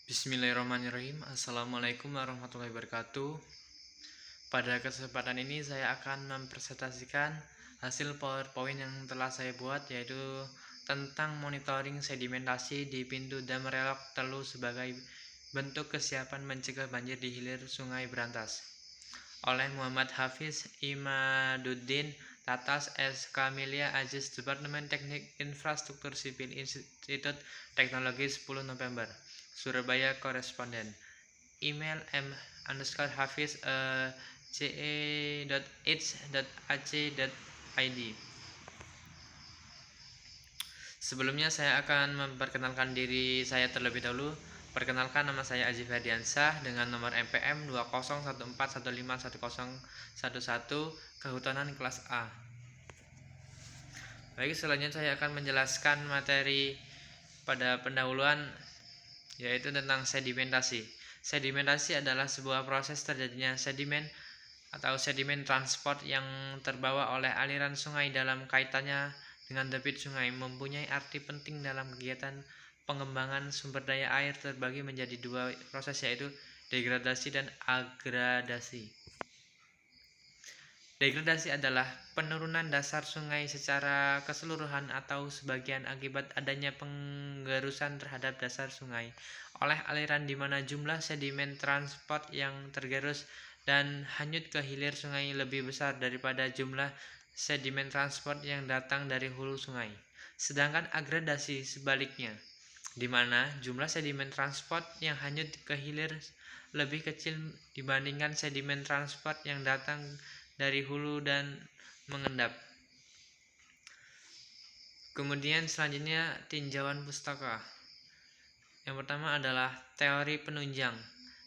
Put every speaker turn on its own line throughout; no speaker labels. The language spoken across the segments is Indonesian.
Bismillahirrahmanirrahim. Assalamualaikum warahmatullahi wabarakatuh. Pada kesempatan ini saya akan mempresentasikan hasil PowerPoint yang telah saya buat, yaitu tentang monitoring sedimentasi di pintu dam relok Telu sebagai bentuk kesiapan mencegah banjir di hilir Sungai Brantas, oleh Muhammad Hafiz Imaduddin, Tatas S. Kamilia Aziz, Departemen Teknik Infrastruktur Sipil, Institut Teknologi 10 November, Surabaya. Koresponden. Email m_hafiz ce.h.ac.id. Sebelumnya saya akan memperkenalkan diri saya terlebih dahulu. Perkenalkan, nama saya Aji Ferdiansyah dengan nomor NPM 2014151011, kehutanan kelas A. Baik, selanjutnya saya akan menjelaskan materi pada pendahuluan, yaitu tentang sedimentasi. Sedimentasi adalah sebuah proses terjadinya sedimen atau sedimen transport yang terbawa oleh aliran sungai dalam kaitannya dengan debit sungai. Mempunyai arti penting dalam kegiatan pengembangan sumber daya air terbagi menjadi dua proses, yaitu degradasi dan agradasi. Degradasi adalah penurunan dasar sungai secara keseluruhan atau sebagian akibat adanya penggerusan terhadap dasar sungai oleh aliran, di mana jumlah sedimen transport yang tergerus dan hanyut ke hilir sungai lebih besar daripada jumlah sedimen transport yang datang dari hulu sungai. Sedangkan agradasi sebaliknya, di mana jumlah sedimen transport yang hanyut ke hilir lebih kecil dibandingkan sedimen transport yang datang dari hulu dan mengendap. Kemudian selanjutnya tinjauan pustaka. Yang pertama adalah teori penunjang.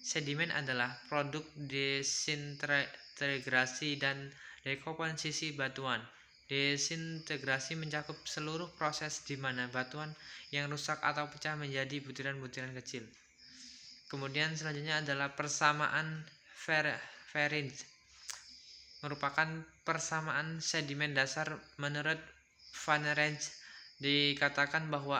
Sedimen adalah produk desintegrasi dan dekomposisi batuan. Desintegrasi mencakup seluruh proses di mana batuan yang rusak atau pecah menjadi butiran-butiran kecil. Kemudian selanjutnya adalah persamaan Ferencz, merupakan persamaan sedimen dasar. Menurut Ferencz, dikatakan bahwa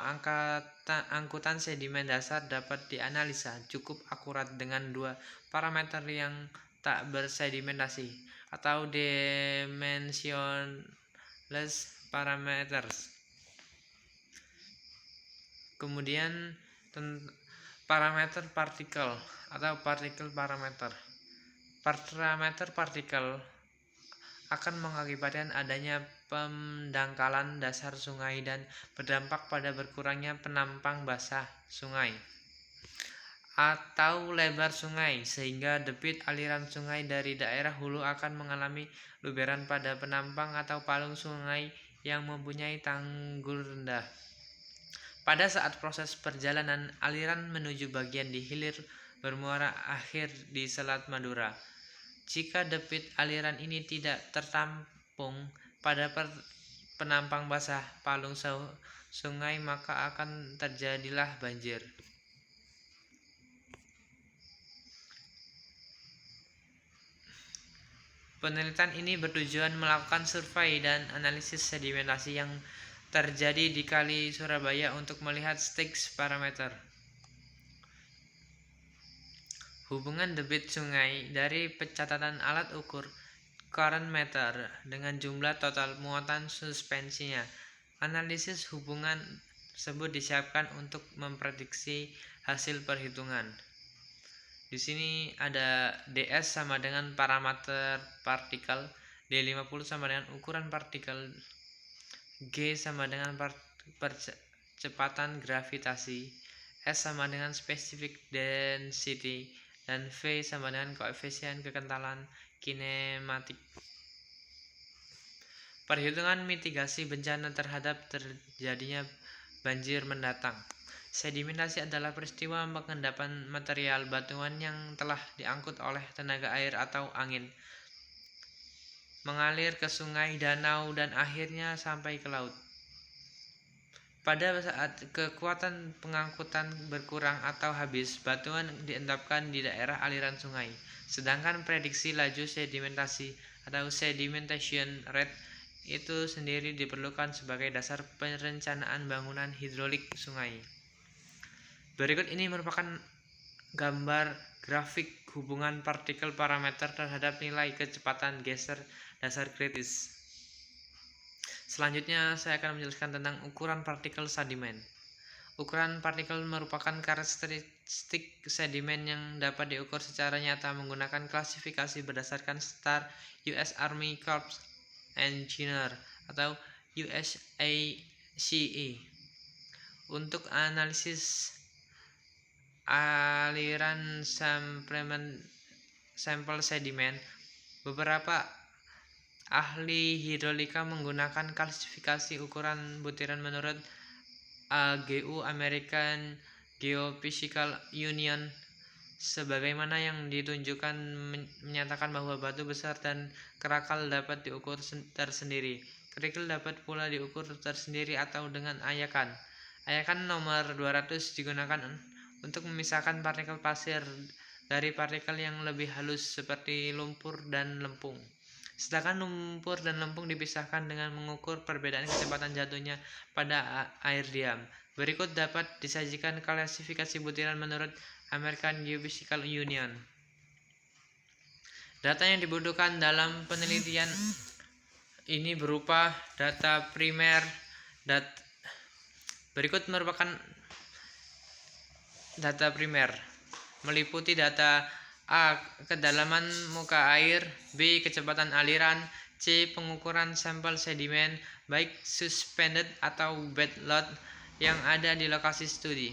angkutan sedimen dasar dapat dianalisa cukup akurat dengan dua parameter yang tak bersedimentasi, atau dimensionless parameters. Kemudian parameter partikel atau particle parameter. Parameter partikel akan mengakibatkan adanya pendangkalan dasar sungai dan berdampak pada berkurangnya penampang basah sungai atau lebar sungai, sehingga debit aliran sungai dari daerah hulu akan mengalami luberan pada penampang atau palung sungai yang mempunyai tanggul rendah. Pada saat proses perjalanan aliran menuju bagian di hilir bermuara akhir di Selat Madura, jika debit aliran ini tidak tertampung pada penampang basah palung sungai, maka akan terjadilah banjir. Penelitian ini bertujuan melakukan survei dan analisis sedimentasi yang terjadi di Kali Surabaya untuk melihat Styx parameter. Hubungan debit sungai dari pencatatan alat ukur current meter dengan jumlah total muatan suspensinya. Analisis hubungan tersebut disiapkan untuk memprediksi hasil perhitungan. Di sini ada DS sama dengan parameter partikel, D50 sama dengan ukuran partikel, G sama dengan percepatan gravitasi, S sama dengan specific density, dan V sama dengan koefisien kekentalan kinematik. Perhitungan mitigasi bencana terhadap terjadinya banjir mendatang. Sedimentasi adalah peristiwa pengendapan material batuan yang telah diangkut oleh tenaga air atau angin, mengalir ke sungai, danau, dan akhirnya sampai ke laut. Pada saat kekuatan pengangkutan berkurang atau habis, batuan diendapkan di daerah aliran sungai. Sedangkan prediksi laju sedimentasi atau sedimentation rate itu sendiri diperlukan sebagai dasar perencanaan bangunan hidrolik sungai. Berikut ini merupakan gambar grafik hubungan partikel parameter terhadap nilai kecepatan geser dasar kritis. Selanjutnya saya akan menjelaskan tentang ukuran partikel sedimen. Ukuran partikel merupakan karakteristik sedimen yang dapat diukur secara nyata menggunakan klasifikasi berdasarkan STAR US Army Corps Engineer atau USACE. Untuk analisis aliran sampel sedimen, beberapa ahli hidrolika menggunakan klasifikasi ukuran butiran menurut AGU American Geophysical Union sebagaimana yang ditunjukkan menyatakan bahwa batu besar dan kerakal dapat diukur tersendiri. Kerikil dapat pula diukur tersendiri atau dengan ayakan. Ayakan nomor 200 digunakan untuk memisahkan partikel pasir dari partikel yang lebih halus seperti lumpur dan lempung. Sedangkan lumpur dan lempung dipisahkan dengan mengukur perbedaan kecepatan jatuhnya pada air diam. Berikut dapat disajikan klasifikasi butiran menurut American Geophysical Union. Data yang dibutuhkan dalam penelitian ini berupa data primer. Berikut merupakan data primer, meliputi data A. Kedalaman muka air, B. Kecepatan aliran, C. Pengukuran sampel sedimen baik suspended atau bed load yang ada di lokasi studi.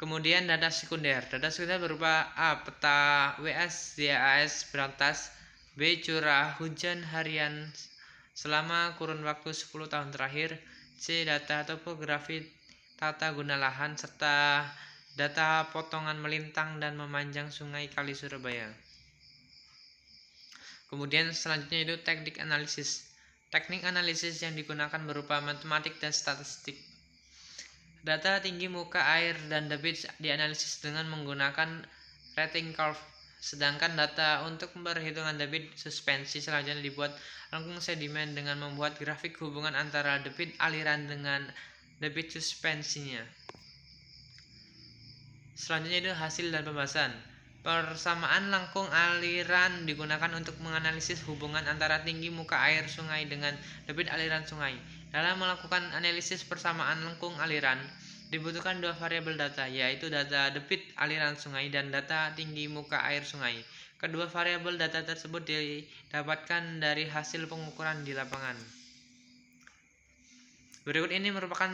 Kemudian data sekunder. Data sekunder berupa A. Peta WS-DAS berantas, B. Curah hujan harian selama kurun waktu 10 tahun terakhir, C. Data topografi tata guna lahan, serta data potongan melintang dan memanjang sungai Kali Surabaya. Kemudian selanjutnya itu teknik analisis. Teknik analisis yang digunakan berupa matematik dan statistik. Data tinggi muka air dan debit dianalisis dengan menggunakan rating curve. Sedangkan data untuk perhitungan debit suspensi selanjutnya dibuat lengkung sedimen dengan membuat grafik hubungan antara debit aliran dengan debit suspensinya. Selanjutnya itu hasil dan pembahasan. Persamaan lengkung aliran digunakan untuk menganalisis hubungan antara tinggi muka air sungai dengan debit aliran sungai. Dalam melakukan analisis persamaan lengkung aliran, dibutuhkan dua variabel data, yaitu data debit aliran sungai dan data tinggi muka air sungai. Kedua variabel data tersebut didapatkan dari hasil pengukuran di lapangan. Berikut ini merupakan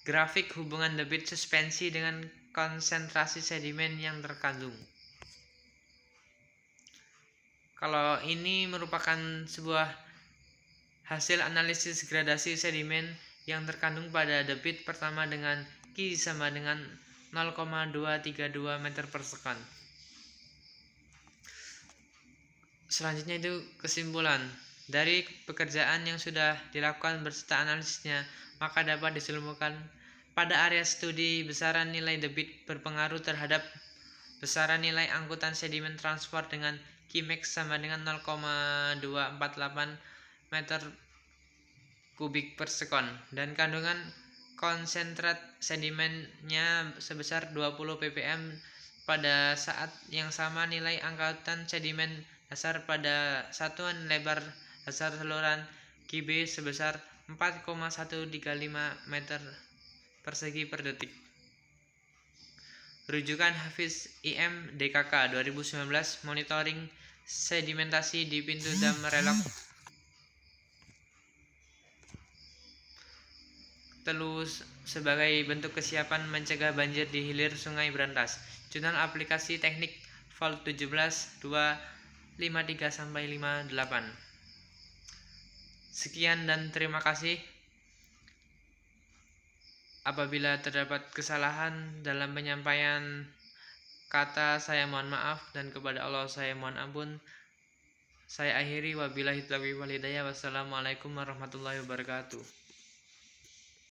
grafik hubungan debit suspensi dengan konsentrasi sedimen yang terkandung. Kalau ini merupakan sebuah hasil analisis gradasi sedimen yang terkandung pada debit pertama dengan Q sama dengan 0,232 meter per sekon. Selanjutnya itu kesimpulan. Dari pekerjaan yang sudah dilakukan beserta analisisnya, maka dapat disimpulkan pada area studi besaran nilai debit berpengaruh terhadap besaran nilai angkutan sedimen transport dengan Qmax sama dengan 0,248 meter kubik per sekon dan kandungan konsentrat sedimennya sebesar 20 ppm. Pada saat yang sama nilai angkutan sedimen dasar pada satuan lebar dasar saluran Qb sebesar 4,135 meter persegi per detik. Rujukan Hafiz IM DKK 2019 monitoring sedimentasi di pintu dam relok Telus sebagai bentuk kesiapan mencegah banjir di hilir Sungai Berantas. Jurnal aplikasi teknik Volt 17 253 sampai 58. Sekian dan terima kasih. Apabila terdapat kesalahan dalam penyampaian kata, saya mohon maaf, dan kepada Allah saya mohon ampun. Saya akhiri, wabillahi taufiq wal hidayah. Wassalamualaikum warahmatullahi wabarakatuh.